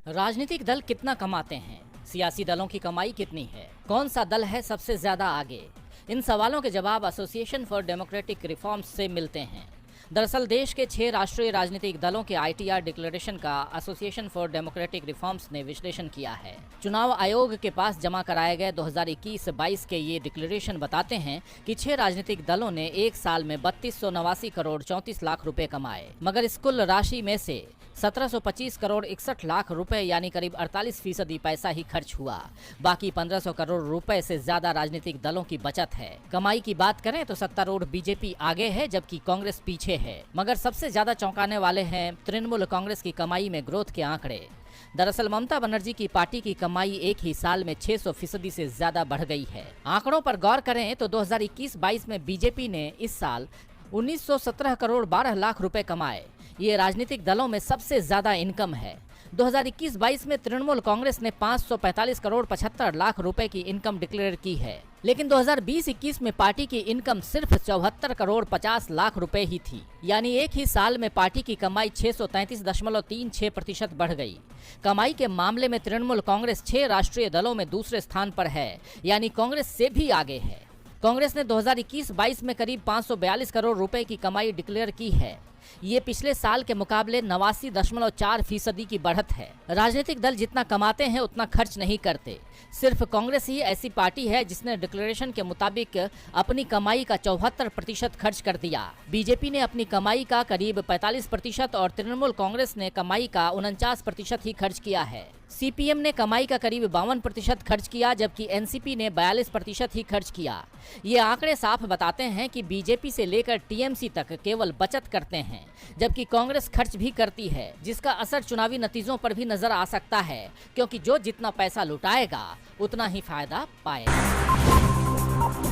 राजनीतिक दल कितना कमाते हैं? सियासी दलों की कमाई कितनी है? कौन सा दल है सबसे ज्यादा आगे? इन सवालों के जवाब एसोसिएशन फॉर डेमोक्रेटिक रिफॉर्म्स से मिलते हैं। दरअसल देश के 6 राष्ट्रीय राजनीतिक दलों के ITR डिक्लेरेशन का एसोसिएशन फॉर डेमोक्रेटिक रिफॉर्म्स ने विश्लेषण किया है। चुनाव आयोग के पास जमा कराए गए 2021-22 के ये डिक्लेरेशन बताते हैं कि 6 राजनीतिक दलों ने एक साल में 3289 करोड़ 34 लाख रुपए कमाए, मगर इस कुल राशि में से 1725 करोड़ 61 लाख रुपए यानी करीब 48% पैसा ही खर्च हुआ। बाकी 1500 करोड़ रुपए से ज्यादा राजनीतिक दलों की बचत है। कमाई की बात करें तो सत्तारूढ़ बीजेपी आगे है, जबकि कांग्रेस पीछे है। मगर सबसे ज्यादा चौंकाने वाले हैं तृणमूल कांग्रेस की कमाई में ग्रोथ के आंकड़े। दरअसल ममता बनर्जी की पार्टी की कमाई एक ही साल में 600% से ज्यादा बढ़ गई है। आंकड़ों पर गौर करें तो 2021-22 में बीजेपी ने इस साल 1917 करोड़ 12 लाख रुपए कमाए। ये राजनीतिक दलों में सबसे ज्यादा इनकम है। 2021-22 में तृणमूल कांग्रेस ने 545 करोड़ 75 लाख रुपए की इनकम डिक्लेयर की है, लेकिन 2020-21 में पार्टी की इनकम सिर्फ 74 करोड़ 50 लाख रुपए ही थी। यानी एक ही साल में पार्टी की कमाई 633.36% बढ़ गई। कमाई के मामले में तृणमूल कांग्रेस 6 राष्ट्रीय दलों में दूसरे स्थान पर है, यानी कांग्रेस से भी आगे है। कांग्रेस ने 2021-22 में करीब 542 करोड़ रुपए की कमाई डिक्लेयर की है। ये पिछले साल के मुकाबले 89.4% की बढ़त है। राजनीतिक दल जितना कमाते हैं उतना खर्च नहीं करते। सिर्फ कांग्रेस ही ऐसी पार्टी है जिसने डिक्लेरेशन के मुताबिक अपनी कमाई का 74% खर्च कर दिया। बीजेपी ने अपनी कमाई का करीब 45% और तृणमूल कांग्रेस ने कमाई का 49% ही खर्च किया है। CPM ने कमाई का करीब 52% खर्च किया, जबकि NCP ने 42% ही खर्च किया। ये आंकड़े साफ बताते हैं कि बीजेपी से लेकर TMC तक केवल बचत करते हैं, जबकि कांग्रेस खर्च भी करती है, जिसका असर चुनावी नतीजों पर भी नजर आ सकता है, क्योंकि जो जितना पैसा लुटाएगा उतना ही फायदा पाएगा।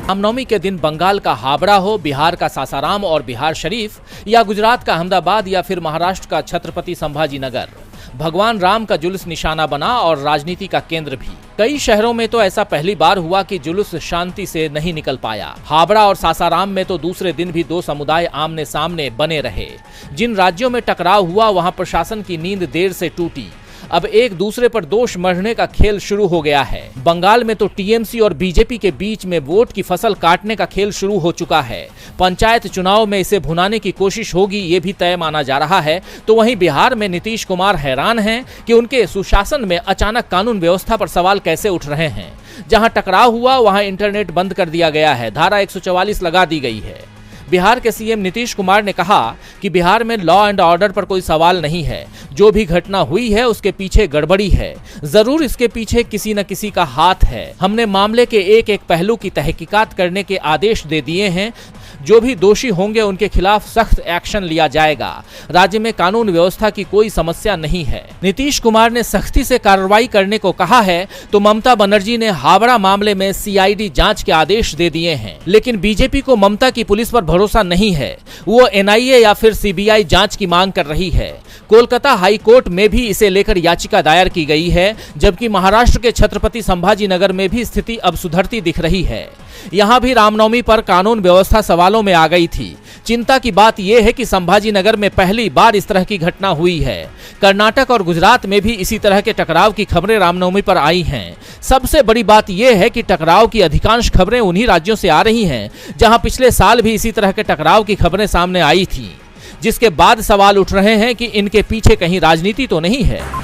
रामनवमी के दिन बंगाल का हावड़ा हो, बिहार का सासाराम और बिहार शरीफ, या गुजरात का अहमदाबाद, या फिर महाराष्ट्र का छत्रपति संभाजी नगर, भगवान राम का जुलूस निशाना बना और राजनीति का केंद्र भी। कई शहरों में तो ऐसा पहली बार हुआ कि जुलूस शांति से नहीं निकल पाया। हावड़ा और सासाराम में तो दूसरे दिन भी 2 समुदाय आमने सामने बने रहे। जिन राज्यों में टकराव हुआ वहां प्रशासन की नींद देर से टूटी। अब एक दूसरे पर दोष मढ़ने का खेल शुरू हो गया है। बंगाल में तो TMC और बीजेपी के बीच में वोट की फसल काटने का खेल शुरू हो चुका है। पंचायत चुनाव में इसे भुनाने की कोशिश होगी, ये भी तय माना जा रहा है। तो वहीं बिहार में नीतीश कुमार हैरान हैं कि उनके सुशासन में अचानक कानून व्यवस्था पर सवाल कैसे उठ रहे हैं। जहां टकराव हुआ वहां इंटरनेट बंद कर दिया गया है, धारा 144 लगा दी गई है। बिहार के CM नीतीश कुमार ने कहा कि बिहार में लॉ एंड ऑर्डर पर कोई सवाल नहीं है। जो भी घटना हुई है उसके पीछे गड़बड़ी है। जरूर इसके पीछे किसी न किसी का हाथ है। हमने मामले के एक एक पहलू की तहकीकात करने के आदेश दे दिए हैं। जो भी दोषी होंगे उनके खिलाफ सख्त एक्शन लिया जाएगा। राज्य में कानून व्यवस्था की कोई समस्या नहीं है। नीतीश कुमार ने सख्ती से कार्रवाई करने को कहा है, तो ममता बनर्जी ने हावड़ा मामले में CID जांच के आदेश दे दिए हैं। लेकिन बीजेपी को ममता की पुलिस पर भरोसा नहीं है। वो NIA या फिर CBI जांच की मांग कर रही है। कोलकाता हाई कोर्ट में भी इसे लेकर याचिका दायर की गई है, जबकि महाराष्ट्र के छत्रपति संभाजी नगर में भी स्थिति अब सुधरती दिख रही है। यहां भी रामनवमी पर कानून व्यवस्था सवालों में आ गई थी। चिंता की बात यह है कि संभाजी नगर में पहली बार इस तरह की घटना हुई है। कर्नाटक और गुजरात में भी इसी तरह के टकराव की खबरें रामनवमी पर आई हैं। सबसे बड़ी बात यह है कि टकराव की अधिकांश खबरें उन्हीं राज्यों से आ रही हैं जहां पिछले साल भी इसी तरह के टकराव की खबरें सामने आई थी, जिसके बाद सवाल उठ रहे हैं कि इनके पीछे कहीं राजनीति तो नहीं है।